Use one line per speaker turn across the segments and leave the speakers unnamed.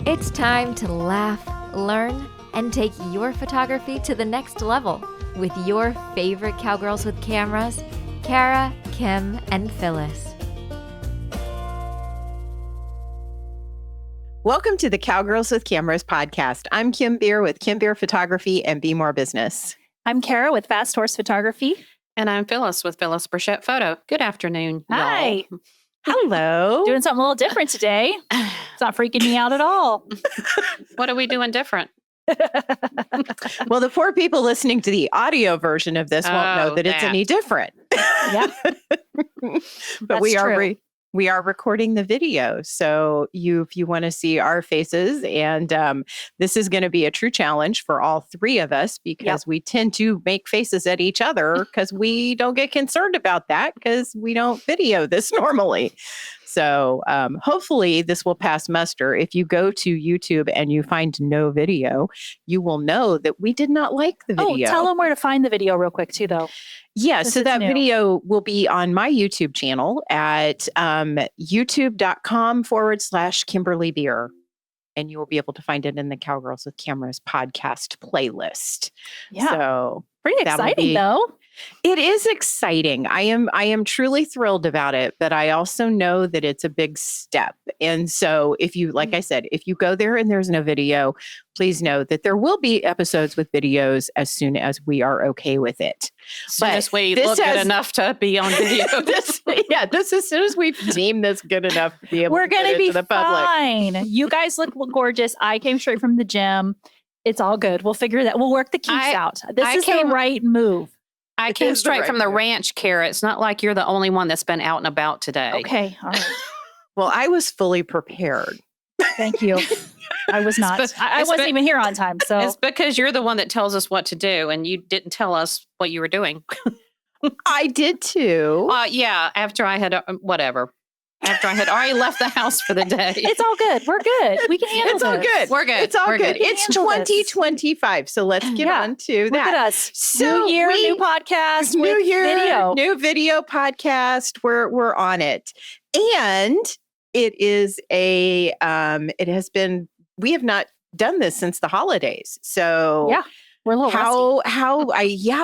It's time to laugh, learn, and take your photography to the next level with your favorite cowgirls with cameras, Cara, Kim, and Phyllis.
Welcome to the Cowgirls with Cameras podcast. I'm Kim Beer with Kim Beer Photography and Be More Business.
I'm Cara with Fast Horse Photography.
And I'm Phyllis with Phyllis Burchett Photo. Good afternoon,
Hi.
y'all.
Hello.
Doing something a little different today. It's not freaking me out at all.
What are we doing different?
Well, the poor people listening to the audio version of this won't know that it's any different.
Yeah.
But we are recording the video. So if you want to see our faces, and this is going to be a true challenge for all three of us because we tend to make faces at each other because we don't get concerned about that because we don't video this normally. So hopefully this will pass muster. If you go to YouTube and you find no video, you will know that we did not like the video.
Oh, tell them where to find the video real quick too, though.
Yeah, so that video will be on my YouTube channel at youtube.com/Kimberly Beer. And you will be able to find it in the Cowgirls with Cameras podcast playlist.
Yeah.
So
pretty exciting though.
It is exciting. I am truly thrilled about it, but I also know that it's a big step. And so if you, like I said, if you go there and there's no video, please know that there will be episodes with videos as soon as we are okay with it.
But as we look good enough to be on video.
This as soon as we deem this good enough to be able to get it to the public.
Fine. You guys look gorgeous. I came straight from the gym. It's all good. We'll figure that. We'll work the kinks out. This is the right move.
I came straight from the ranch, Cara. It's not like you're the only one that's been out and about today.
Okay. All right.
Well, I was fully prepared.
Thank you. I was not. I wasn't even here on time. So
it's because you're the one that tells us what to do, and you didn't tell us what you were doing.
I did too.
Yeah. After I had After I had already left the house for the day.
It's all good. We're good. We can handle
It's all good.
We're good.
It's all good. It's 2025. So let's get on to that.
Look at us.
So
new year, new podcast,
new year,
video.
New video podcast. We're on it. And it is we have not done this since the holidays. So
yeah. We're a little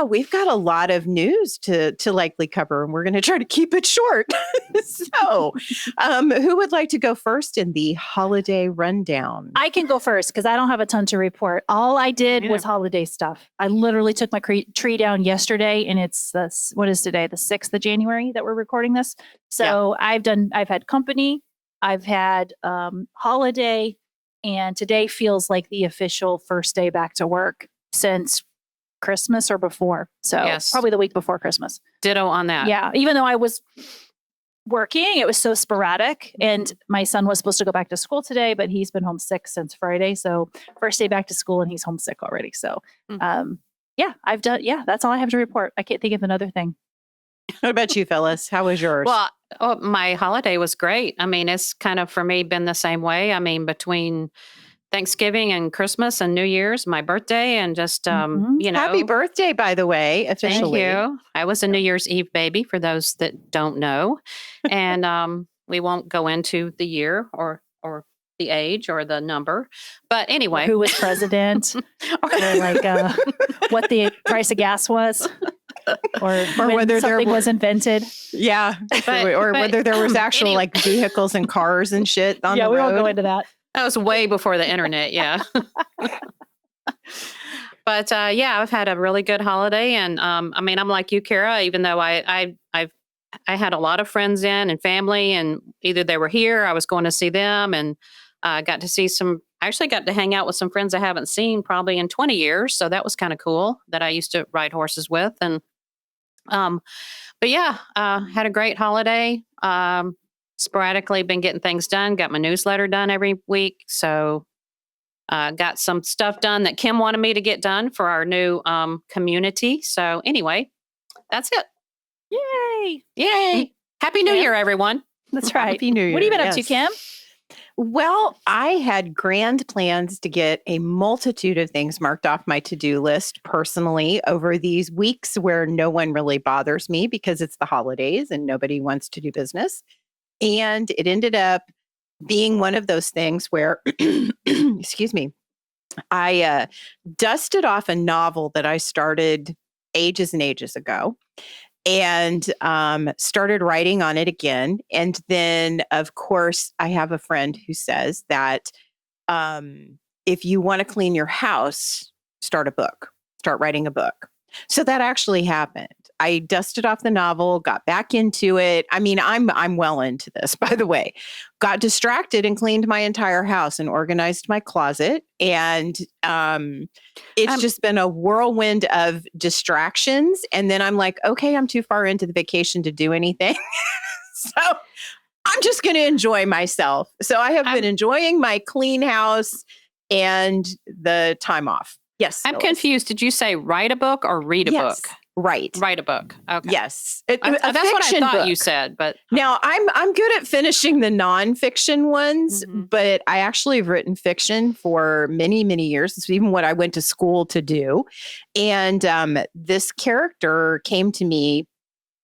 we've got a lot of news to likely cover, and we're going to try to keep it short. So, who would like to go first in the holiday rundown?
I can go first because I don't have a ton to report. All I did was holiday stuff. I literally took my tree down yesterday, and it's what is today? The 6th of January that we're recording this. So I've had company, I've had holiday, and today feels like the official first day back to work since Christmas or before. So probably the week before Christmas.
Ditto on that.
Yeah. Even though I was working, it was so sporadic, and my son was supposed to go back to school today, but he's been homesick since Friday. So first day back to school and he's homesick already. So, that's all I have to report. I can't think of another thing.
What about you, Phyllis? How was yours?
Well, my holiday was great. I mean, it's kind of for me been the same way. I mean, between Thanksgiving and Christmas and New Year's, my birthday, and just,
Happy birthday, by the way, officially.
Thank you. I was a New Year's Eve baby, for those that don't know. And we won't go into the year or the age or the number. But anyway.
Who was president? Or what the price of gas was. Or whether something was invented.
Yeah. Or whether there was actual vehicles and cars and shit on the road.
Yeah, we won't go into that.
That was way before the internet, yeah. But I've had a really good holiday, and I'm like you, Cara. Even though I had a lot of friends in and family, and either they were here, I was going to see them, and got to see I actually got to hang out with some friends I haven't seen probably in 20 years. So that was kind of cool that I used to ride horses with, and had a great holiday. Sporadically been getting things done, got my newsletter done every week. So got some stuff done that Kim wanted me to get done for our new community. So anyway, that's it. Yay. Happy New Year, everyone.
That's right.
Happy New Year.
What have you been up to, Kim?
Well, I had grand plans to get a multitude of things marked off my to-do list personally over these weeks where no one really bothers me because it's the holidays and nobody wants to do business. And it ended up being one of those things where, excuse me, I dusted off a novel that I started ages and ages ago and started writing on it again. And then, of course, I have a friend who says that if you want to clean your house, start writing a book. So that actually happened. I dusted off the novel, got back into it. I mean, I'm well into this, by the way. Got distracted and cleaned my entire house and organized my closet. And it's just been a whirlwind of distractions. And then I'm like, okay, I'm too far into the vacation to do anything. So I'm just going to enjoy myself. So I have been enjoying my clean house and the time off. Yes.
I'm confused. Did you say write a book or read a book?
Right.
Write a book. Okay.
Yes.
That's what I thought you said, but
now I'm good at finishing the nonfiction ones, but I actually have written fiction for many, many years. It's even what I went to school to do. And this character came to me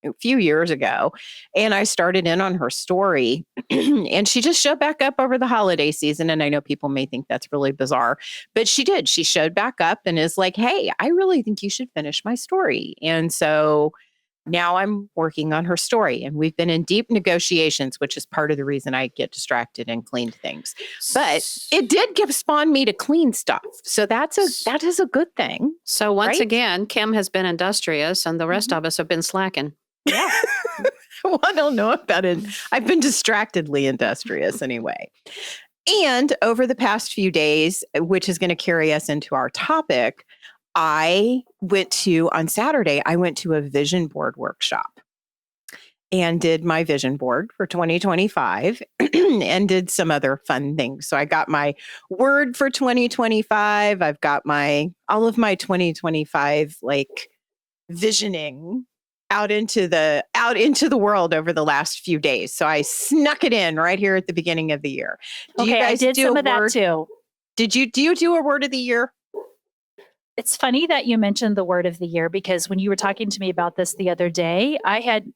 a few years ago, and I started in on her story, and she just showed back up over the holiday season. And I know people may think that's really bizarre, but she did. She showed back up and is like, hey, I really think you should finish my story. And so now I'm working on her story, and we've been in deep negotiations, which is part of the reason I get distracted and clean things. But it did spawn me to clean stuff. So that is a good thing.
So once again, Kim has been industrious and the rest of us have been slacking.
Yeah. Well, I don't know about it. I've been distractedly industrious anyway. And over the past few days, which is going to carry us into our topic, on Saturday, I went to a vision board workshop and did my vision board for 2025 and did some other fun things. So I got my word for 2025. I've got all of my 2025 visioning out into the world over the last few days. So I snuck it in right here at the beginning of the year.
I did some of that too.
Do you do a word of the year?
It's funny that you mentioned the word of the year, because when you were talking to me about this the other day, I'm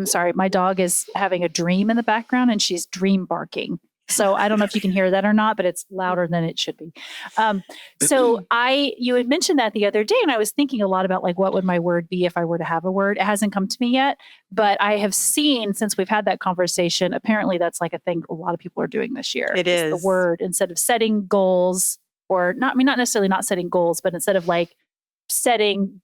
sorry, my dog is having a dream in the background and she's dream barking. So I don't know if you can hear that or not, but it's louder than it should be. You had mentioned that the other day, and I was thinking a lot about what would my word be if I were to have a word. It hasn't come to me yet, but I have seen, since we've had that conversation, apparently that's a thing a lot of people are doing this year.
It is
the word, instead of setting goals, or not necessarily not setting goals, but instead of setting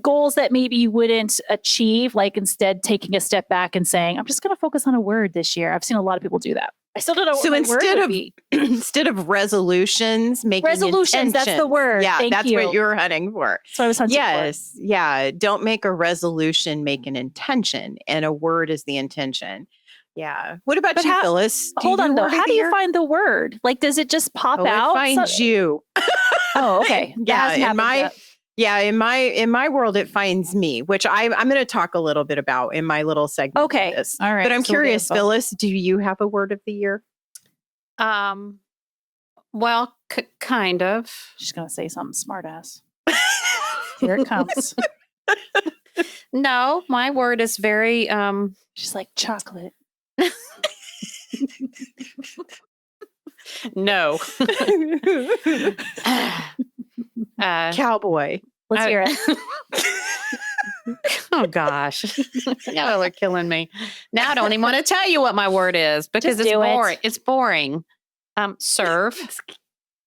goals that maybe you wouldn't achieve, instead taking a step back and saying, I'm just going to focus on a word this year. I've seen a lot of people do that. I still don't know what my word would be.
Instead of resolutions, making
resolutions, that's the word.
Yeah, that's what you were hunting for.
That's what I was hunting for.
Yes. Yeah. Don't make a resolution, make an intention. And a word is the intention. Yeah. What about you, Phyllis?
Hold on, though. How do you find the word? Does it just pop out?
It finds you.
Oh, okay.
In my world, it finds me, which I'm going to talk a little bit about in my little segment.
Okay.
All right. But I'm curious, Phyllis, do you have a word of the year?
Well, kind of.
She's going to say something smart ass. Here it comes.
No, my word is very,
she's like chocolate.
No.
Cowboy.
Let's hear it.
Oh gosh. Y'all are killing me. Now I don't even want to tell you what my word is because it's boring. It's boring. Serve.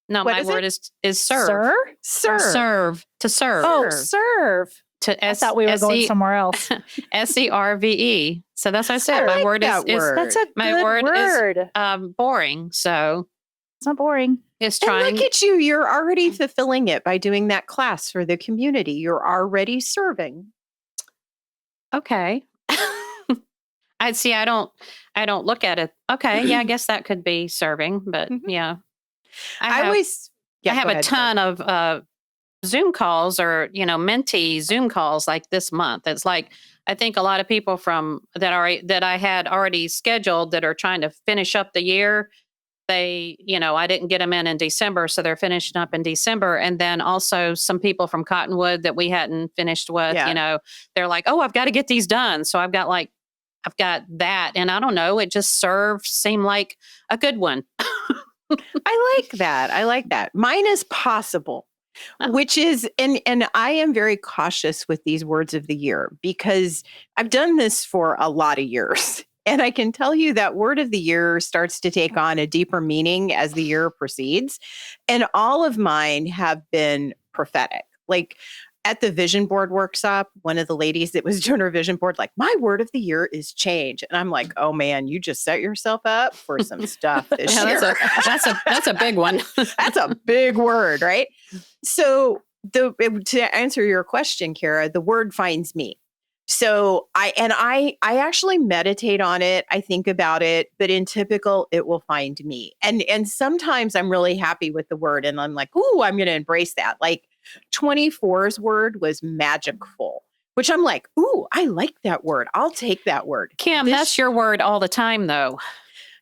No, my word is serve. Serve. To serve.
Oh, serve. I thought we were going somewhere else.
SERVE. So that's what I said. My word is
that's a
my
good
word is boring. So
it's not boring.
It's trying.
And look at you. You're already fulfilling it by doing that class for the community. You're already serving.
Okay. I see. I don't look at it. Okay. Yeah, I guess that could be serving, but yeah. I have a ton of Zoom calls or, mentee Zoom calls like this month. It's I think a lot of people that I had already scheduled that are trying to finish up the year. They, I didn't get them in December, so they're finishing up in December. And then also some people from Cottonwood that we hadn't finished with, they're like, oh, I've got to get these done. So I've got I've got that. And I don't know, it just seemed like a good one.
I like that. I like that. Mine is possible, which is, and I am very cautious with these words of the year because I've done this for a lot of years. And I can tell you that word of the year starts to take on a deeper meaning as the year proceeds. And all of mine have been prophetic. Like at the vision board workshop, one of the ladies that was doing her vision board, like, my word of the year is change. And I'm like, oh man, you just set yourself up for some stuff this year.
That's a big one.
That's a big word, right? So to answer your question, Cara, the word finds me. So I actually meditate on it. I think about it, but in typical, it will find me. And sometimes I'm really happy with the word and I'm like, ooh, I'm going to embrace that. Like 24's word was magicful, which I'm like, ooh, I like that word. I'll take that word.
Kim, that's your word all the time though.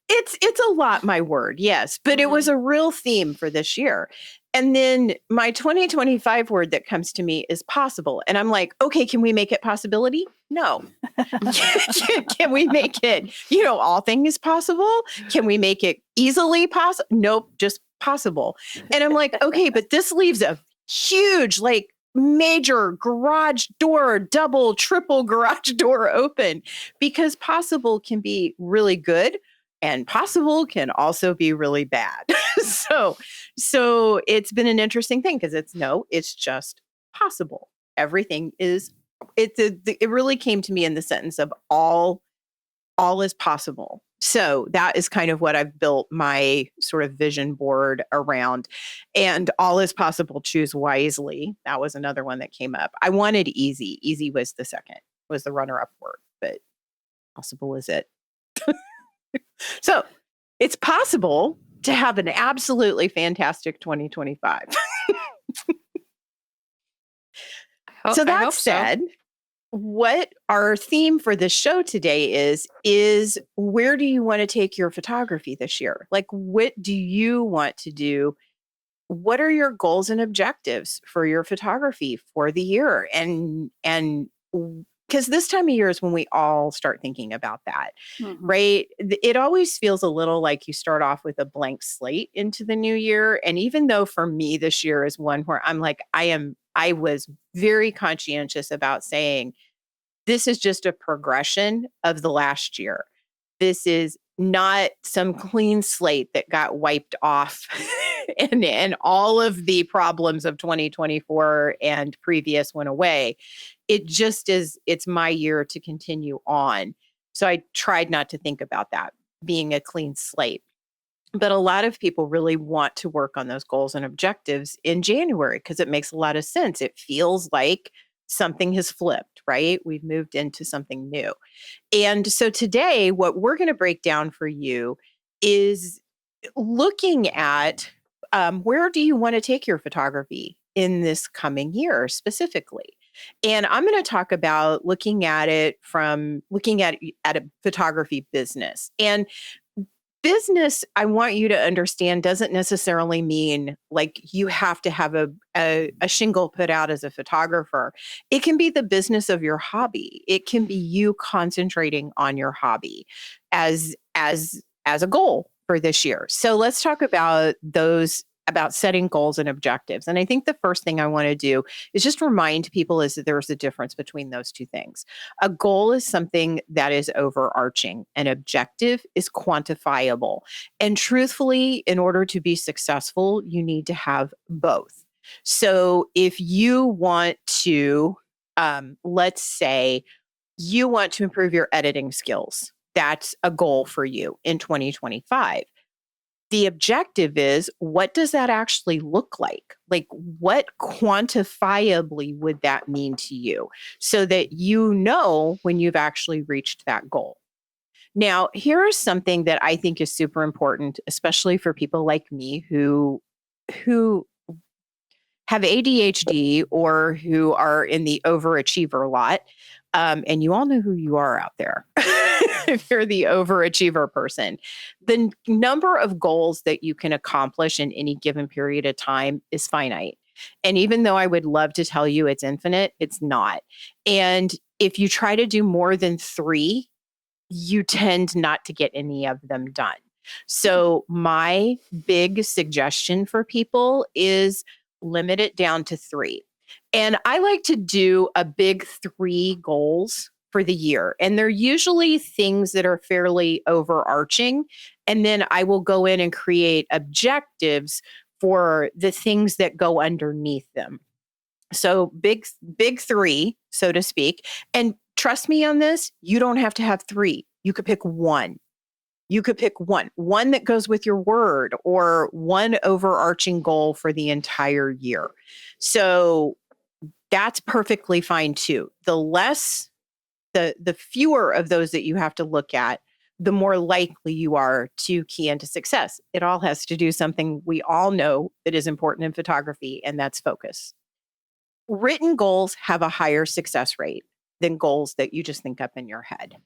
It's a lot, my word, yes, but it was a real theme for this year. And then my 2025 word that comes to me is possible. And I'm like, okay, can we make it possibility? No. Can we make it, all things possible? Can we make it easily possible? Nope, just possible. And I'm like, okay, but this leaves a huge, like, major garage door, double, triple garage door open, because possible can be really good. And possible can also be really bad. So it's been an interesting thing because it's just possible. Everything is, it really came to me in the sentence of all is possible. So that is kind of what I've built my sort of vision board around. And all is possible, choose wisely. That was another one that came up. I wanted easy. Easy was the runner-up word, but possible is it. So it's possible to have an absolutely fantastic 2025. So that said, what our theme for this show today is where do you want to take your photography this year? Like, what do you want to do? What are your goals and objectives for your photography for the year? And because this time of year is when we all start thinking about that, right? It always feels a little like you start off with a blank slate into the new year. And even though for me, this year is one where I'm like, I was very conscientious about saying, this is just a progression of the last year. This is not some clean slate that got wiped off and all of the problems of 2024 and previous went away. It just is, it's my year to continue on. So I tried not to think about that being a clean slate. But a lot of people really want to work on those goals and objectives in January because it makes a lot of sense. It feels like something has flipped, right? We've moved into something new. And so today, what we're going to break down for you is looking at where do you want to take your photography in this coming year specifically? And I'm going to talk about looking at it from looking at a photography business. And business, I want you to understand, doesn't necessarily mean like you have to have a shingle put out as a photographer. It can be the business of your hobby. It can be you concentrating on your hobby as a goal for this year. So let's talk about setting goals and objectives. And I think the first thing I want to do is just remind people is that there's a difference between those two things. A goal is something that is overarching. An objective is quantifiable. And truthfully, in order to be successful, you need to have both. So if you want to, let's say you want to improve your editing skills, that's a goal for you in 2025. The objective is, what does that actually look like? Like, what quantifiably would that mean to you so that you know when you've actually reached that goal? Now, here is something that I think is super important, especially for people like me who have ADHD or who are in the overachiever lot. And you all know who you are out there. If you're the overachiever person, the number of goals that you can accomplish in any given period of time is finite. And even though I would love to tell you it's infinite, it's not. And if you try to do more than 3 you tend not to get any of them done. So my big suggestion for people is limit it down to 3. And I like to do a big 3 goals for the year. And they're usually things that are fairly overarching. And then I will go in and create objectives for the things that go underneath them. So big 3, so to speak. And trust me on this, you don't have to have 3. You could pick 1. You could pick one that goes with your word, or one overarching goal for the entire year. So that's perfectly fine too. The fewer of those that you have to look at, the more likely you are to key into success. It all has to do something we all know that is important in photography, and that's focus. Written goals have a higher success rate than goals that you just think up in your head.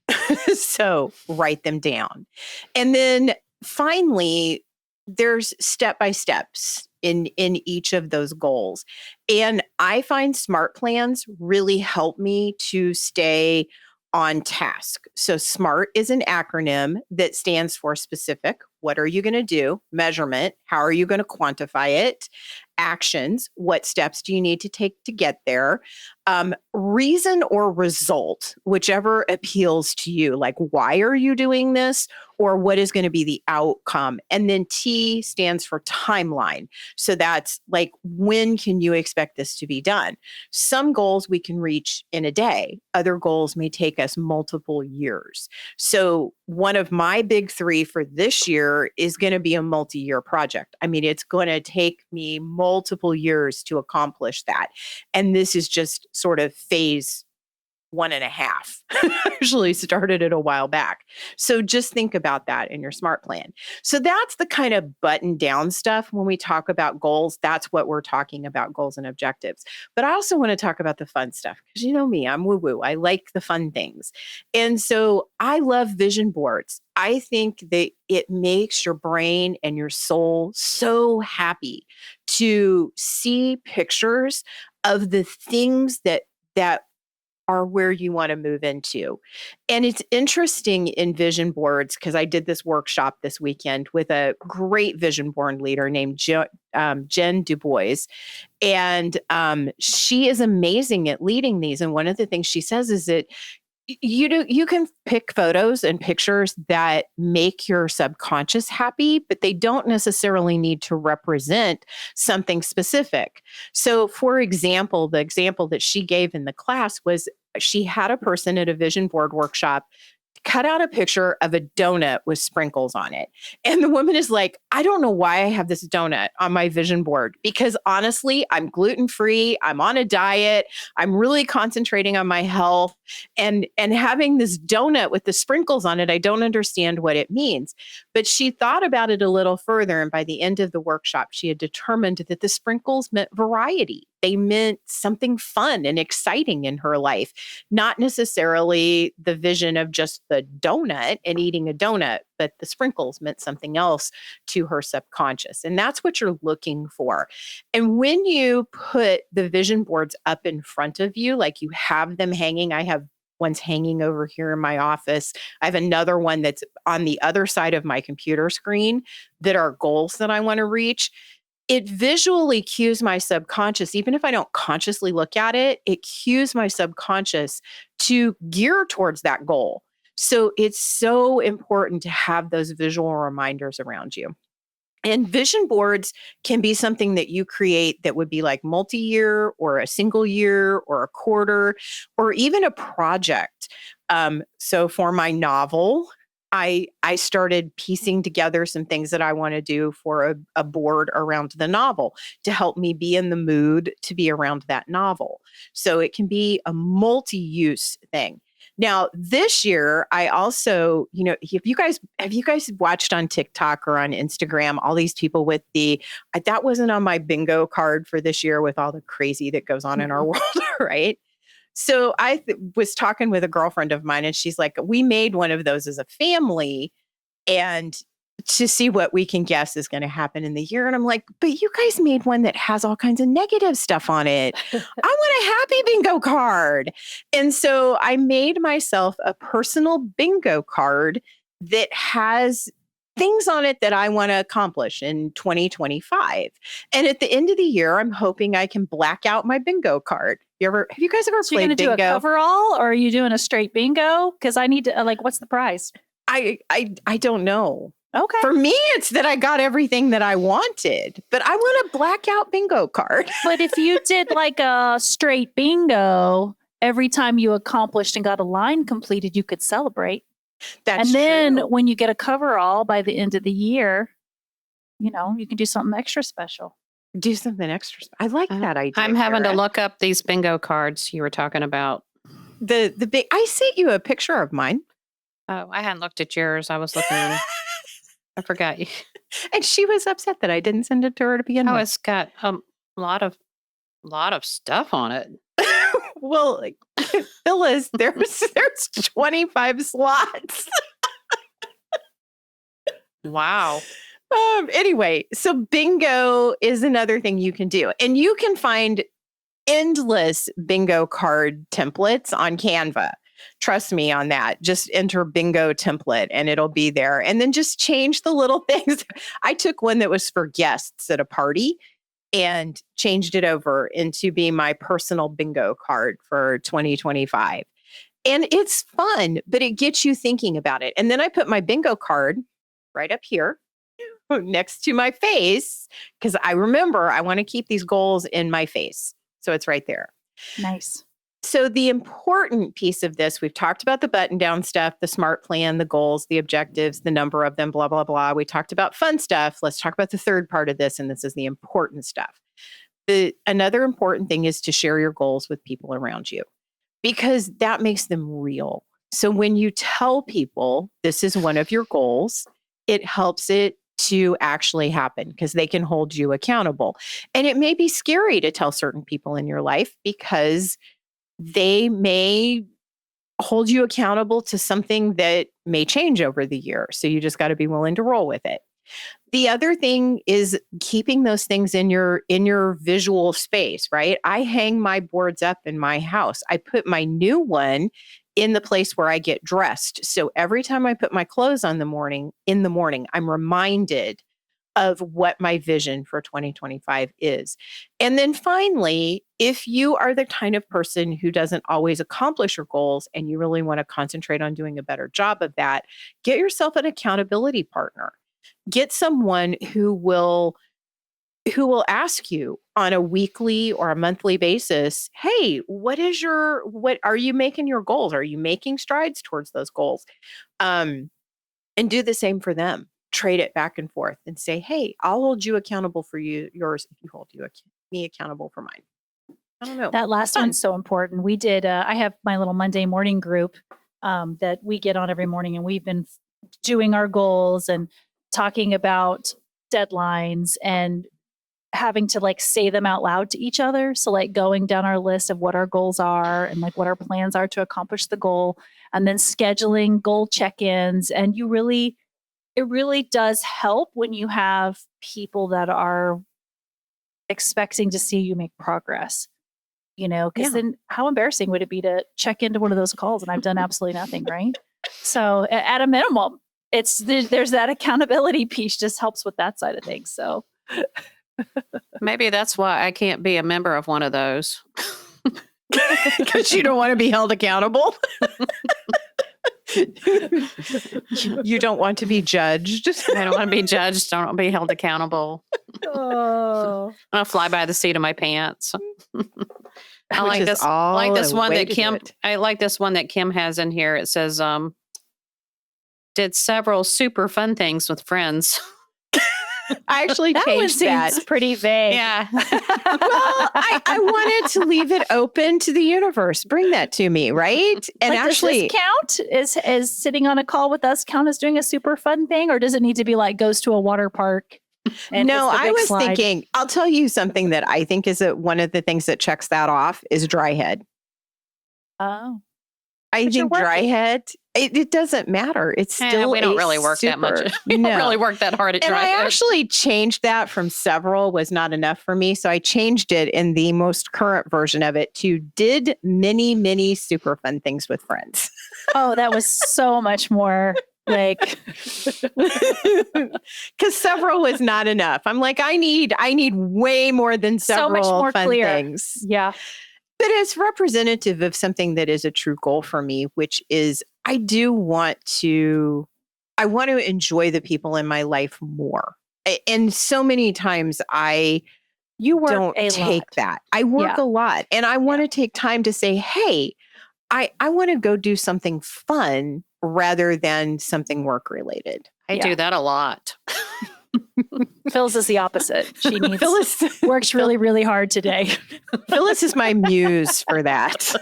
So write them down. And then finally, there's step-by-steps in each of those goals. And I find SMART plans really help me to stay on task. So SMART is an acronym that stands for specific. What are you going to do? Measurement. How are you going to quantify it? Actions. What steps do you need to take to get there? Reason or result, whichever appeals to you. Like, why are you doing this? Or what is going to be the outcome? And then T stands for timeline. So that's like, when can you expect this to be done? Some goals we can reach in a day. Other goals may take us multiple years. So one of my big 3 for this year is going to be a multi-year project. I mean, it's going to take me multiple years to accomplish that. And this is just sort of phase 1.5. I actually started it a while back. So just think about that in your SMART plan. So that's the kind of button down stuff when we talk about goals. That's what we're talking about, goals and objectives. But I also want to talk about the fun stuff, because you know me, I'm woo-woo. I like the fun things. And so I love vision boards. I think that it makes your brain and your soul so happy to see pictures of the things that are where you want to move into. And it's interesting in vision boards, because I did this workshop this weekend with a great vision board leader named Jen Du Bois. And she is amazing at leading these. And one of the things she says is that you can pick photos and pictures that make your subconscious happy, but they don't necessarily need to represent something specific. So for example, the example that she gave in the class was, she had a person at a vision board workshop cut out a picture of a donut with sprinkles on it. And the woman is like, I don't know why I have this donut on my vision board, because honestly, I'm gluten-free, I'm on a diet, I'm really concentrating on my health, and having this donut with the sprinkles on it, I don't understand what it means. But she thought about it a little further, and by the end of the workshop, she had determined that the sprinkles meant variety. They meant something fun and exciting in her life, not necessarily the vision of just the donut and eating a donut, but the sprinkles meant something else to her subconscious. And that's what you're looking for. And when you put the vision boards up in front of you, like you have them hanging, I have one's hanging over here in my office. I have another one that's on the other side of my computer screen that are goals that I want to reach. It visually cues my subconscious, even if I don't consciously look at it, it cues my subconscious to gear towards that goal. So it's so important to have those visual reminders around you. And vision boards can be something that you create that would be like multi-year or a single year or a quarter or even a project. So for my novel, I started piecing together some things that I want to do for a board around the novel to help me be in the mood to be around that novel. So it can be a multi-use thing. Now, this year, I also, have you guys watched on TikTok or on Instagram, all these people with that wasn't on my bingo card for this year with all the crazy that goes on in our world, right? So I was talking with a girlfriend of mine, and she's like, we made one of those as a family, and to see what we can guess is going to happen in the year. And I'm like, but you guys made one that has all kinds of negative stuff on it. I want a happy bingo card. And so I made myself a personal bingo card that has things on it that I want to accomplish in 2025. And at the end of the year, I'm hoping I can black out my bingo card. Have you guys ever played bingo?
You're going to do a coverall, or are you doing a straight bingo? Because I need to, what's the prize?
I don't know.
Okay.
For me, it's that I got everything that I wanted, but I want a blackout bingo card.
But if you did like a straight bingo, every time you accomplished and got a line completed, you could celebrate.
That's
then
true.
when you get a coverall by the end of the year, you can do something extra special.
Do something extra. I like that idea.
I'm having
Cara.
to look up these bingo cards you were talking about.
The big. I sent you a picture of mine.
Oh, I hadn't looked at yours. I was looking. I forgot you.
And she was upset that I didn't send it to her to begin with.
It's got a lot of stuff on it.
Well, Phyllis, there's 25 slots.
Wow.
Anyway, so bingo is another thing you can do. And you can find endless bingo card templates on Canva. Trust me on that. Just enter bingo template and it'll be there. And then just change the little things. I took one that was for guests at a party and changed it over into being my personal bingo card for 2025. And it's fun, but it gets you thinking about it. And then I put my bingo card right up here next to my face because I remember I want to keep these goals in my face. So it's right there.
Nice.
So the important piece of this, we've talked about the button down stuff, the SMART plan, the goals, the objectives, the number of them, blah, blah, blah. We talked about fun stuff. Let's talk about the third part of this. And this is the important stuff. Another important thing is to share your goals with people around you because that makes them real. So when you tell people this is one of your goals, it helps it to actually happen because they can hold you accountable. And it may be scary to tell certain people in your life because they may hold you accountable to something that may change over the year. So you just got to be willing to roll with it. The other thing is keeping those things in your visual space, right? I hang my boards up in my house. I put my new one in the place where I get dressed. So every time I put my clothes on in the morning, I'm reminded of what my vision for 2025 is. And then finally, if you are the kind of person who doesn't always accomplish your goals and you really want to concentrate on doing a better job of that, get yourself an accountability partner. Get someone who will ask you on a weekly or a monthly basis, hey, what are you making your goals? Are you making strides towards those goals? And do the same for them. Trade it back and forth and say, hey, I'll hold you accountable for yours if you hold me accountable for mine. I don't know.
That last one's so important. We did, I have my little Monday morning group that we get on every morning, and we've been doing our goals and talking about deadlines and having to say them out loud to each other. So going down our list of what our goals are and what our plans are to accomplish the goal, and then scheduling goal check-ins. And it really does help when you have people that are expecting to see you make progress, because then how embarrassing would it be to check into one of those calls and I've done absolutely nothing, right? So at a minimum, there's that accountability piece just helps with that side of things. So
maybe that's why I can't be a member of one of those.
Because you don't want to be held accountable. You don't want to be judged.
I don't want to be judged. I don't want to be held accountable.
Oh.
I'll fly by the seat of my pants. I
like this
one that Kim has in here. It says, did several super fun things with friends.
I actually changed that.
Seems pretty vague.
Yeah.
Well, I wanted to leave it open to the universe. Bring that to me, right? And actually,
does this count? Is sitting on a call with us count as doing a super fun thing, or does it need to be goes to a water park? And
no, I was
slide?
thinking. I'll tell you something that I think is one of the things that checks that off is dry head.
Oh.
I think dry head, it doesn't matter. It's still
we don't really work that much. We don't really work that hard at dry head.
And I actually changed that from several was not enough for me. So I changed it in the most current version of it to did many, many super fun things with friends.
Oh, that was so much more like,
because several was not enough. I'm like, I need way more than several
so much more
fun
clear
things.
Yeah.
But it's representative of something that is a true goal for me, which is I want to enjoy the people in my life more. And so many times
you work
don't take
lot.
that. I work a lot and I want to take time to say, hey, I want to go do something fun rather than something work related.
I do that a lot.
Phyllis is the opposite. She needs works really, really hard today.
Phyllis is my muse for that.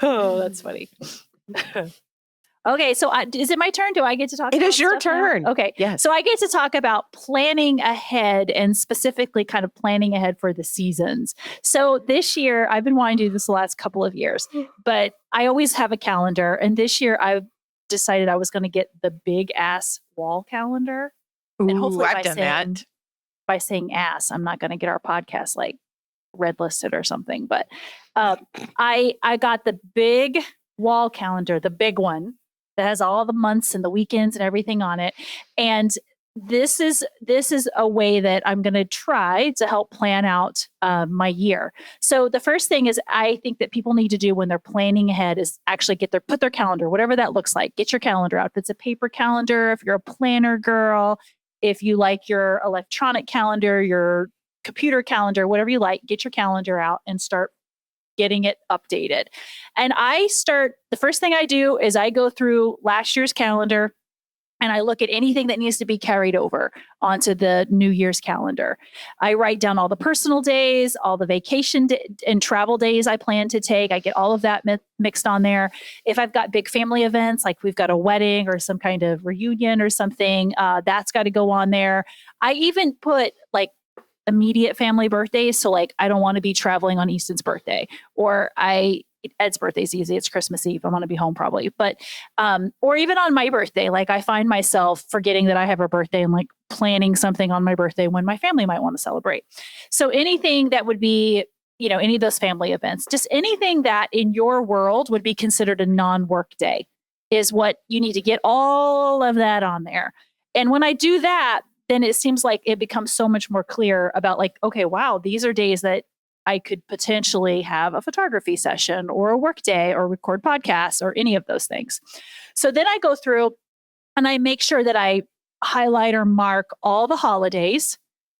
Oh, that's funny. Okay, so is it my turn? Do I get to talk about
it? Is your
turn.
Now?
Okay.
Yes.
So I get to talk about planning ahead and specifically kind of planning ahead for the seasons. So this year, I've been wanting to do this the last couple of years, but I always have a calendar. And this year I've decided I was going to get the big ass wall calendar.
Ooh,
and hopefully
I've done that.
By saying ass, I'm not going to get our podcast like red listed or something, but I got the big wall calendar, the big one that has all the months and the weekends and everything on it. And this is a way that I'm going to try to help plan out my year. So the first thing is I think that people need to do when they're planning ahead is actually put their calendar, whatever that looks like, get your calendar out. If it's a paper calendar, if you're a planner girl, if you like your electronic calendar, your computer calendar, whatever you like, get your calendar out and start getting it updated. And the first thing I do is I go through last year's calendar and I look at anything that needs to be carried over onto the New Year's calendar. I write down all the personal days, all the vacation and travel days I plan to take. I get all of that mixed on there. If I've got big family events, like we've got a wedding or some kind of reunion or something, that's got to go on there. I even put like immediate family birthdays. So like, I don't want to be traveling on Easton's birthday, or Ed's birthday's easy. It's Christmas Eve. I want to be home probably, but, or even on my birthday, like I find myself forgetting that I have a birthday and like planning something on my birthday when my family might want to celebrate. So anything that would be, any of those family events, just anything that in your world would be considered a non-work day is what you need to get all of that on there. And when I do that, then it seems like it becomes so much more clear about like, okay, wow, these are days that I could potentially have a photography session or a work day or record podcasts or any of those things. So then I go through and I make sure that I highlight or mark all the holidays.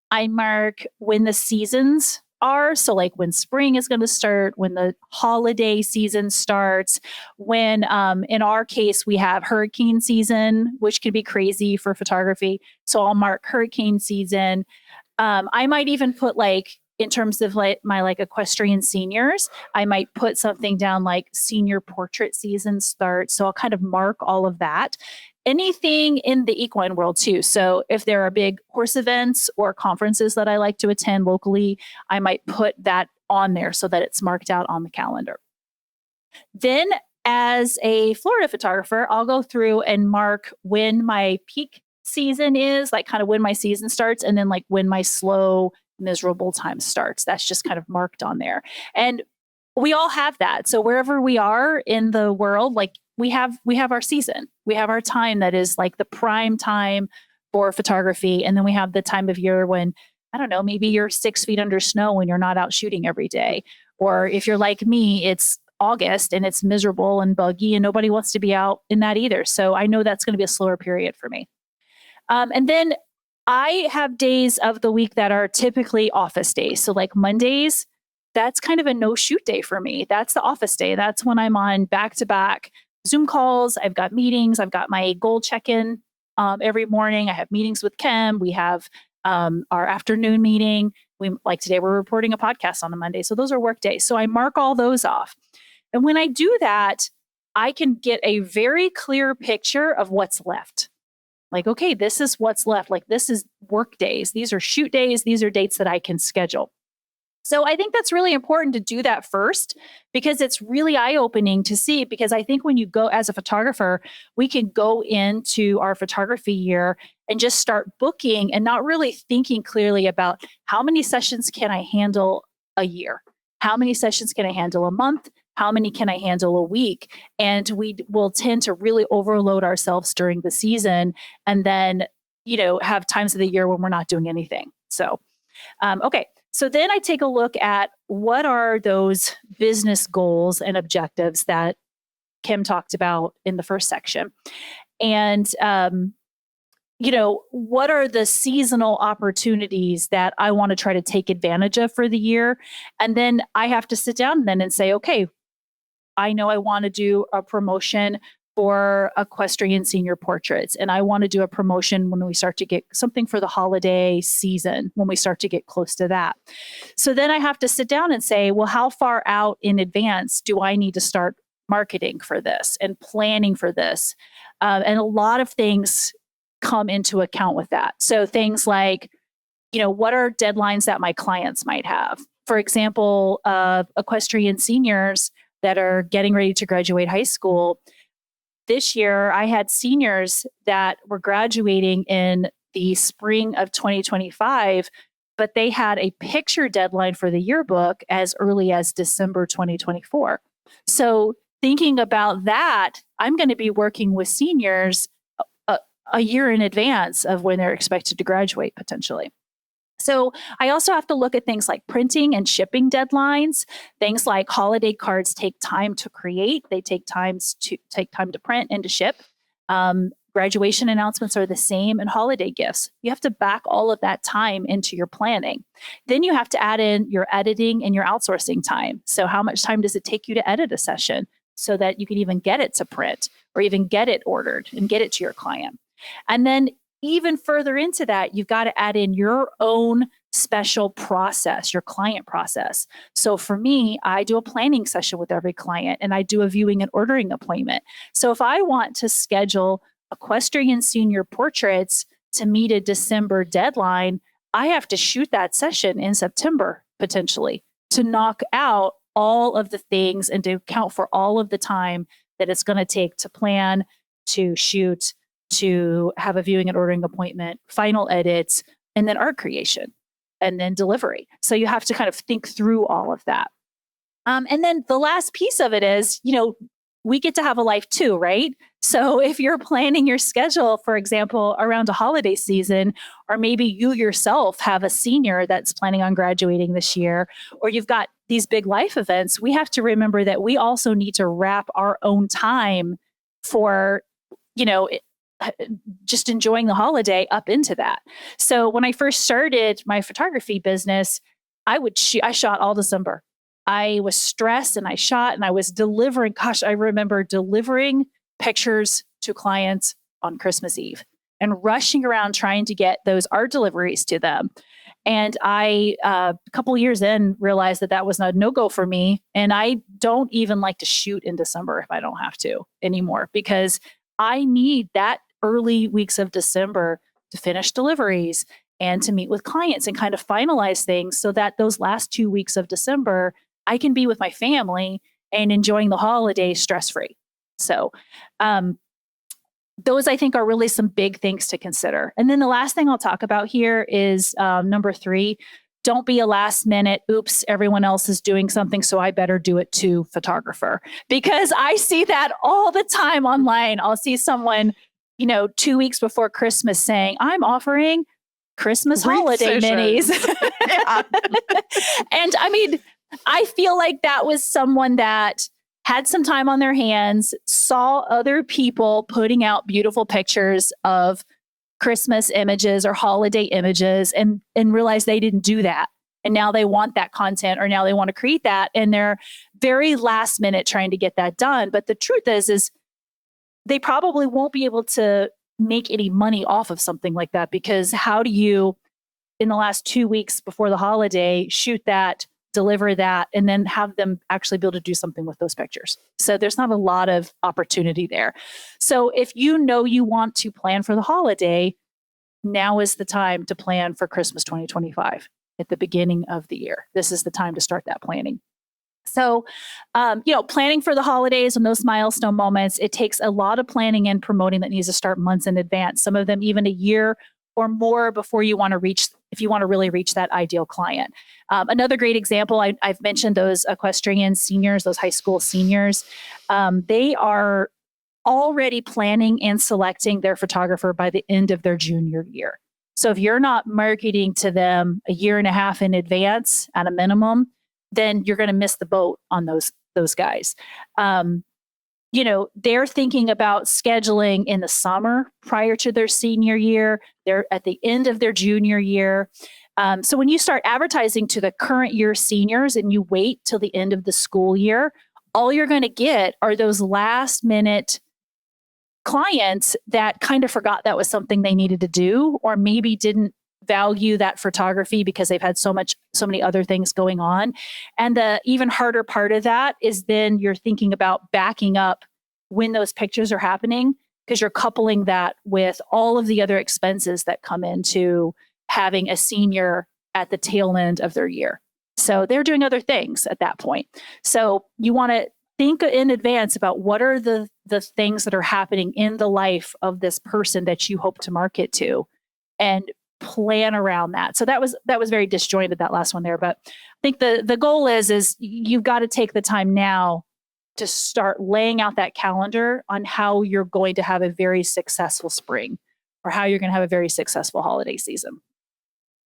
I mark when the seasons are. So like when spring is going to start, when the holiday season starts, when in our case, we have hurricane season, which can be crazy for photography. So I'll mark hurricane season. I might even put like, in terms of like my like equestrian seniors, I might put something down like senior portrait season starts. So I'll kind of mark all of that. Anything in the equine world too. So if there are big horse events or conferences that I like to attend locally, I might put that on there so that it's marked out on the calendar. Then as a Florida photographer, I'll go through and mark when my peak season is, like kind of when my season starts, and then like when my slow, miserable time starts. That's just kind of marked on there. And we all have that. So wherever we are in the world, like we have our season. We have our time that is like the prime time for photography. And then we have the time of year when, I don't know, maybe you're 6 feet under snow when you're not out shooting every day. Or if you're like me, it's August and it's miserable and buggy and nobody wants to be out in that either. So I know that's going to be a slower period for me. And then I have days of the week that are typically office days. So like Mondays, that's kind of a no shoot day for me. That's the office day. That's when I'm on back-to-back Zoom calls. I've got meetings. I've got my goal check-in every morning. I have meetings with Kim. We have our afternoon meeting. Like today, we're reporting a podcast on a Monday. So those are work days. So I mark all those off. And when I do that, I can get a very clear picture of what's left. Like, okay, this is what's left. Like, this is work days. These are shoot days. These are dates that I can schedule. So I think that's really important to do that first, because it's really eye-opening to see, because I think when you go as a photographer, we can go into our photography year and just start booking and not really thinking clearly about how many sessions can I handle a year? How many sessions can I handle a month? How many can I handle a week? And we will tend to really overload ourselves during the season, and then, have times of the year when we're not doing anything. So, okay. So then I take a look at what are those business goals and objectives that Kim talked about in the first section. And, what are the seasonal opportunities that I want to try to take advantage of for the year? And then I have to sit down then and say, okay, I know I want to do a promotion for equestrian senior portraits. And I want to do a promotion when we start to get something for the holiday season, when we start to get close to that. So then I have to sit down and say, well, how far out in advance do I need to start marketing for this and planning for this? And a lot of things come into account with that. So things like, what are deadlines that my clients might have? For example, equestrian seniors that are getting ready to graduate high school. This year, I had seniors that were graduating in the spring of 2025, but they had a picture deadline for the yearbook as early as December 2024. So thinking about that, I'm going to be working with seniors a year in advance of when they're expected to graduate potentially. So I also have to look at things like printing and shipping deadlines. Things like holiday cards take time to create. They take time to print and to ship. Graduation announcements are the same, and holiday gifts. You have to back all of that time into your planning. Then you have to add in your editing and your outsourcing time. So how much time does it take you to edit a session so that you can even get it to print or even get it ordered and get it to your client? And then even further into that, you've got to add in your own special process, your client process. So for me, I do a planning session with every client, and I do a viewing and ordering appointment. So if I want to schedule equestrian senior portraits to meet a December deadline, I have to shoot that session in September potentially to knock out all of the things and to account for all of the time that it's going to take to plan, to shoot, to have a viewing and ordering appointment, final edits, and then art creation, and then delivery. So you have to kind of think through all of that. And then the last piece of it is, we get to have a life too, right? So if you're planning your schedule, for example, around a holiday season, or maybe you yourself have a senior that's planning on graduating this year, or you've got these big life events, we have to remember that we also need to wrap our own time for, just enjoying the holiday up into that. So when I first started my photography business, I shot all December. I was stressed and I shot and I was delivering. Gosh, I remember delivering pictures to clients on Christmas Eve and rushing around trying to get those art deliveries to them. And I, a couple years in, realized that was a no-go for me. And I don't even like to shoot in December if I don't have to anymore, because I need that early weeks of December to finish deliveries and to meet with clients and kind of finalize things so that those last 2 weeks of December, I can be with my family and enjoying the holidays stress-free. So those, I think, are really some big things to consider. And then the last thing I'll talk about here is number 3. Don't be a last minute, oops, everyone else is doing something, so I better do it too photographer. Because I see that all the time online. I'll see someone, 2 weeks before Christmas saying, I'm offering Christmas holiday minis. And I mean, I feel like that was someone that had some time on their hands, saw other people putting out beautiful pictures of Christmas images or holiday images and realized they didn't do that. And now they want that content, or now they want to create that. And they're very last minute trying to get that done. But the truth is they probably won't be able to make any money off of something like that, because how do you, in the last 2 weeks before the holiday, shoot that, deliver that, and then have them actually be able to do something with those pictures? So there's not a lot of opportunity there. So if you want to plan for the holiday, now is the time to plan for Christmas 2025. at the beginning of the year. This is the time to start that planning. So, planning for the holidays and those milestone moments, it takes a lot of planning and promoting that needs to start months in advance. Some of them even a year or more before you want to reach, if you want to really reach that ideal client. Another great example, I've mentioned those equestrian seniors, those high school seniors. They are already planning and selecting their photographer by the end of their junior year. So if you're not marketing to them a year and a half in advance at a minimum, then you're going to miss the boat on those guys. They're thinking about scheduling in the summer prior to their senior year. They're at the end of their junior year. So when you start advertising to the current year seniors and you wait till the end of the school year, all you're going to get are those last minute clients that kind of forgot that was something they needed to do, or maybe didn't value that photography because they've had so many other things going on. And the even harder part of that is then you're thinking about backing up when those pictures are happening, because you're coupling that with all of the other expenses that come into having a senior at the tail end of their year. So they're doing other things at that point. So you want to think in advance about what are the things that are happening in the life of this person that you hope to market to, and plan around that. So that was very disjointed, that last one there. But I think the goal is you've got to take the time now to start laying out that calendar on how you're going to have a very successful spring, or how you're going to have a very successful holiday season.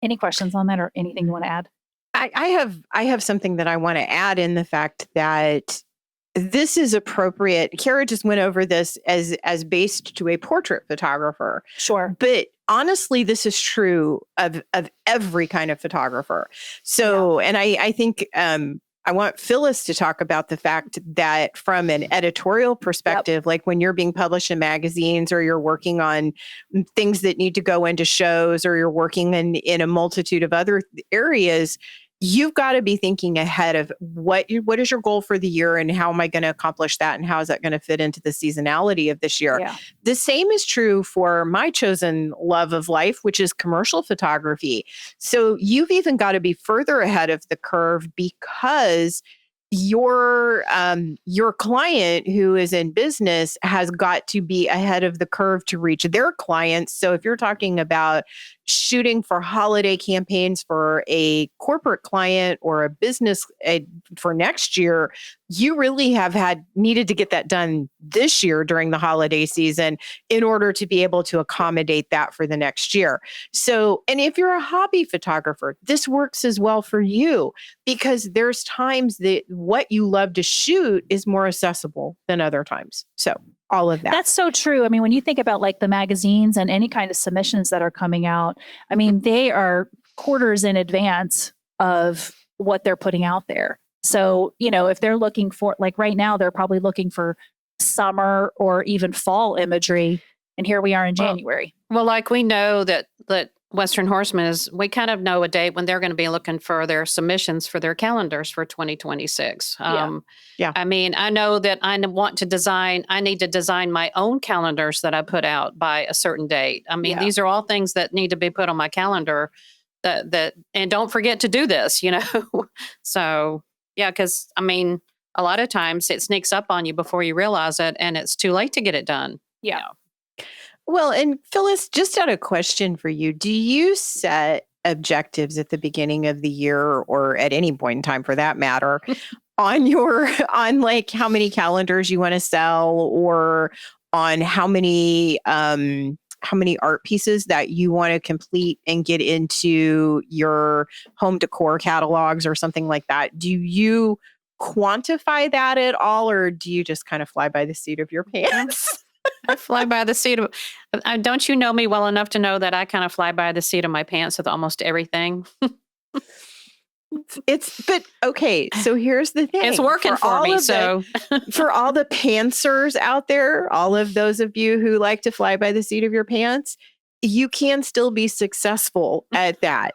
Any questions on that, or anything you want to add?
I have something that I want to add, in the fact that this is appropriate. Cara just went over this as based to a portrait photographer.
Sure.
But honestly, this is true of every kind of photographer. So, and I think I want Phyllis to talk about the fact that from an editorial perspective, like when you're being published in magazines, or you're working on things that need to go into shows, or you're working in a multitude of other areas, you've got to be thinking ahead of what is your goal for the year, and how am I going to accomplish that, and how is that going to fit into the seasonality of this year?
Yeah.
The same is true for my chosen love of life, which is commercial photography. So you've even got to be further ahead of the curve, because your client who is in business has got to be ahead of the curve to reach their clients. So if you're talking about shooting for holiday campaigns for a corporate client or a business for next year, you really have needed to get that done this year during the holiday season in order to be able to accommodate that for the next year. So, and if you're a hobby photographer, this works as well for you, because there's times that what you love to shoot is more accessible than other times. So all of that.
That's so true. I mean, when you think about like the magazines and any kind of submissions that are coming out, I mean, they are quarters in advance of what they're putting out there. So, if they're looking for, like right now, they're probably looking for summer or even fall imagery. And here we are in January.
Well, like we know that Western Horseman we kind of know a date when they're going to be looking for their submissions for their calendars for 2026.
Yeah.
I mean, I know that I need to design my own calendars that I put out by a certain date. I mean, these are all things that need to be put on my calendar and don't forget to do this, So, yeah, because I mean, a lot of times it sneaks up on you before you realize it, and it's too late to get it done.
Yeah.
Well, and Phyllis, just had a question for you. Do you set objectives at the beginning of the year, or at any point in time for that matter, on like how many calendars you want to sell, or on how many art pieces that you want to complete and get into your home decor catalogs or something like that? Do you quantify that at all, or do you just kind of fly by the seat of your pants?
I fly by the seat of. Don't you know me well enough to know that I kind of fly by the seat of my pants with almost everything?
But okay, so here's the thing.
It's working for me. So
for all the pantsers out there, all of those of you who like to fly by the seat of your pants, you can still be successful at that.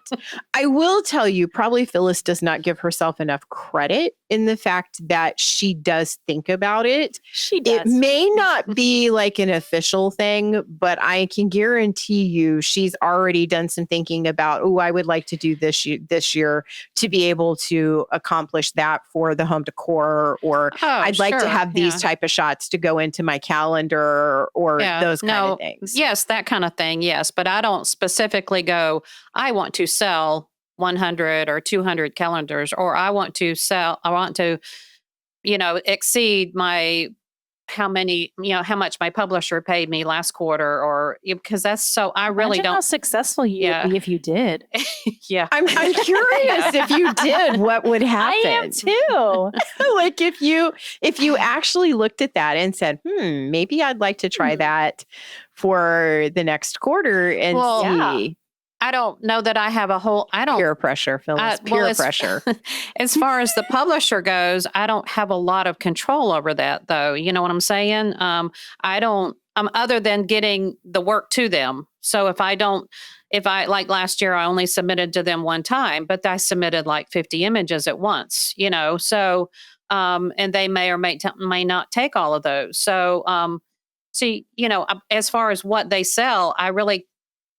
I will tell you, probably Phyllis does not give herself enough credit in the fact that she does think about it.
She does.
It may not be like an official thing, but I can guarantee you she's already done some thinking about, oh, I would like to do this year to be able to accomplish that for the home decor, or I'd like to have these type of shots to go into my calendar, or those kind of things.
Yes, that kind of thing. Yes. But I don't specifically go, I want to sell 100 or 200 calendars, or I want to, exceed how much my publisher paid me last quarter, or because that's so, I really
Imagine
don't.
how successful you would be if you did.
Yeah.
I'm curious if you did, what would happen?
I am too.
Like if you actually looked at that and said, maybe I'd like to try that for the next quarter and see.
I don't know that I have
peer pressure, Phyllis. Peer pressure.
As far as the publisher goes, I don't have a lot of control over that, though. You know what I'm saying? I don't. Other than getting the work to them. So if I like last year, I only submitted to them one time, but I submitted like 50 images at once. So and they may or may not take all of those. So as far as what they sell, I really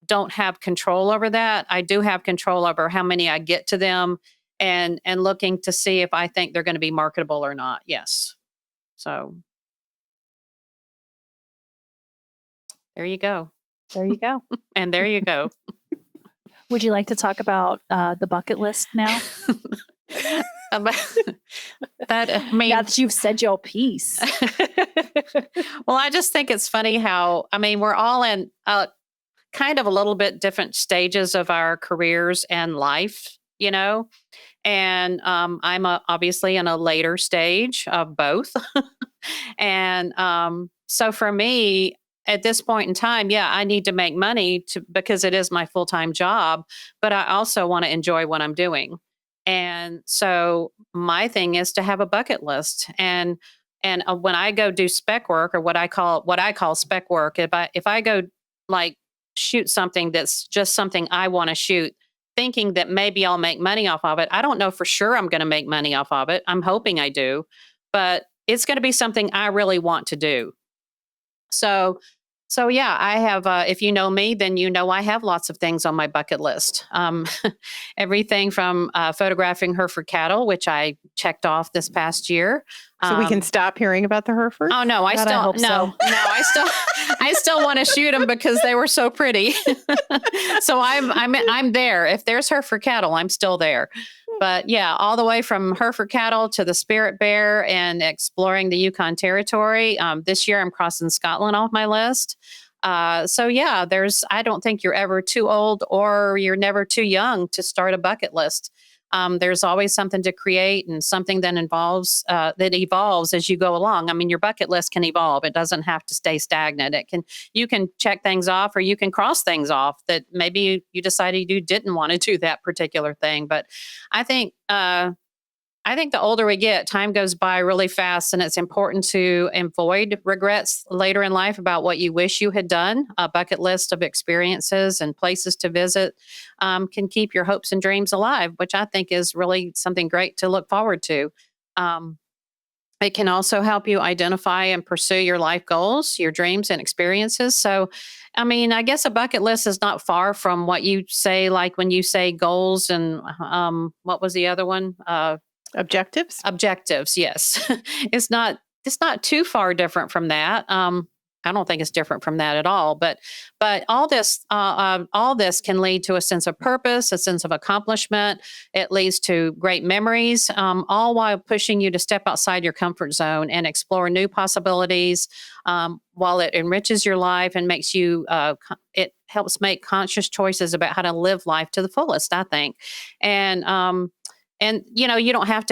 don't have control over that. I do have control over how many I get to them, and looking to see if I think they're going to be marketable or not. Yes. So there you go.
There you go.
And there you go.
Would you like to talk about the bucket list now?
Now
that you've said your piece.
Well, I just think it's funny how, we're all in kind of a little bit different stages of our careers and life, and I'm obviously in a later stage of both. And so for me, at this point in time, I need to make money because it is my full-time job, but I also want to enjoy what I'm doing. And so my thing is to have a bucket list. And when I go do spec work, or what I call spec work, if I go like shoot something that's just something I want to shoot, thinking that maybe I'll make money off of it. I don't know for sure I'm going to make money off of it. I'm hoping I do, but it's going to be something I really want to do. So I have, if you know me, then I have lots of things on my bucket list. Everything from photographing Hereford cattle, which I checked off this past year.
So we can stop hearing about the Herefords?
Oh no, I still want to shoot them because they were so pretty. So I'm there. If there's Hereford cattle, I'm still there. But all the way from Hereford cattle to the Spirit Bear and exploring the Yukon Territory. This year I'm crossing Scotland off my list. I don't think you're ever too old or you're never too young to start a bucket list. There's always something to create and something that evolves as you go along. Your bucket list can evolve. It doesn't have to stay stagnant. You can check things off, or you can cross things off that maybe you decided you didn't want to do that particular thing. But I think the older we get, time goes by really fast, and it's important to avoid regrets later in life about what you wish you had done. A bucket list of experiences and places to visit can keep your hopes and dreams alive, which I think is really something great to look forward to. It can also help you identify and pursue your life goals, your dreams and experiences. So, I guess a bucket list is not far from what you say, like when you say goals and what was the other one?
Objectives?
Objectives, yes. It's not too far different from that. I don't think it's different from that at all. But all this can lead to a sense of purpose, a sense of accomplishment. It leads to great memories, all while pushing you to step outside your comfort zone and explore new possibilities. While it enriches your life and makes you, it helps make conscious choices about how to live life to the fullest, I think. And they don't have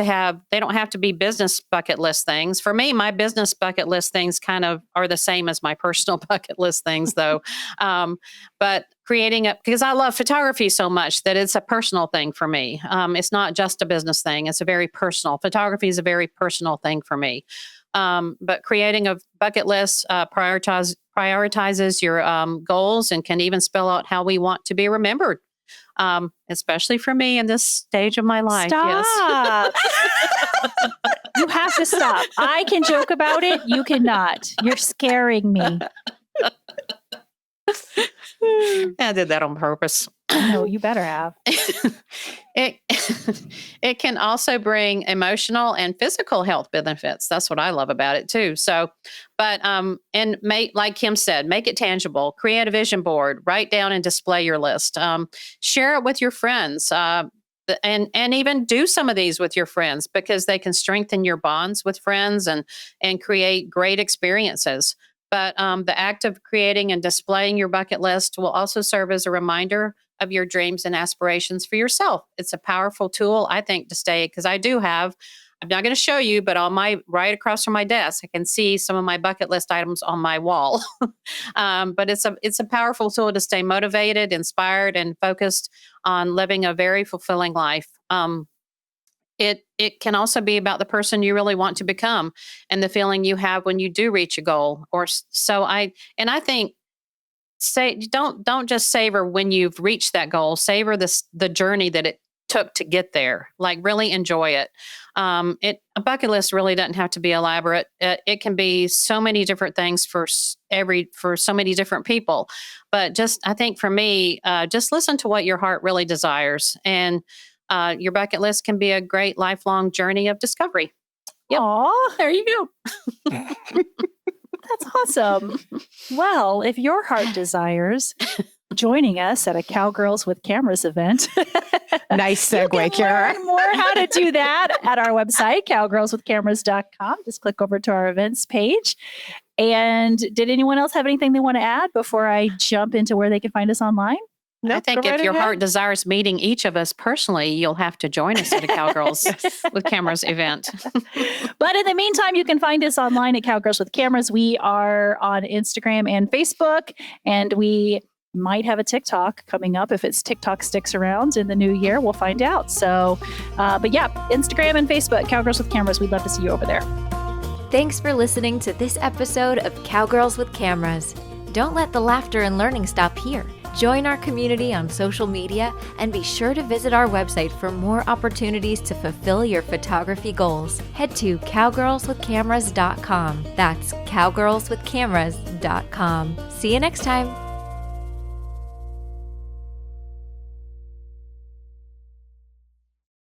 to be business bucket list things. For me, my business bucket list things kind of are the same as my personal bucket list things, though. But because I love photography so much that it's a personal thing for me. It's not just a business thing. It's photography is a very personal thing for me. But creating a bucket list prioritizes your goals and can even spell out how we want to be remembered especially for me in this stage of my life.
Stop.
Yes.
You have to stop. I can joke about it. You cannot. You're scaring me.
I did that on purpose.
No, you better have.
It can also bring emotional and physical health benefits. That's what I love about it too. So, but and like Kim said, make it tangible. Create a vision board. Write down and display your list. Share it with your friends. And even do some of these with your friends, because they can strengthen your bonds with friends and create great experiences. But the act of creating and displaying your bucket list will also serve as a reminder of your dreams and aspirations for yourself. It's a powerful tool, I think, to stay, because I'm not going to show you, but right across from my desk, I can see some of my bucket list items on my wall. But it's a powerful tool to stay motivated, inspired, and focused on living a very fulfilling life. It can also be about the person you really want to become and the feeling you have when you do reach a goal. I think don't just savor when you've reached that goal. Savor the journey that it took to get there. Like, really enjoy it. A bucket list really doesn't have to be elaborate. It can be so many different things for so many different people. But I think for me, just listen to what your heart really desires, and your bucket list can be a great lifelong journey of discovery.
Yep. Aw, there you go. That's awesome. Well, if your heart desires joining us at a Cowgirls with Cameras event.
Nice segue, Cara.
Learn more how to do that at our website, cowgirlswithcameras.com. Just click over to our events page. And did anyone else have anything they want to add before I jump into where they can find us online?
I think if your heart desires meeting each of us personally, you'll have to join us at a Cowgirls with Cameras event.
But in the meantime, you can find us online at Cowgirls with Cameras. We are on Instagram and Facebook, and we might have a TikTok coming up. If TikTok sticks around in the new year, we'll find out. So, but yeah, Instagram and Facebook, Cowgirls with Cameras. We'd love to see you over there.
Thanks for listening to this episode of Cowgirls with Cameras. Don't let the laughter and learning stop here. Join our community on social media and be sure to visit our website for more opportunities to fulfill your photography goals. Head to cowgirlswithcameras.com. That's cowgirlswithcameras.com. See you next time.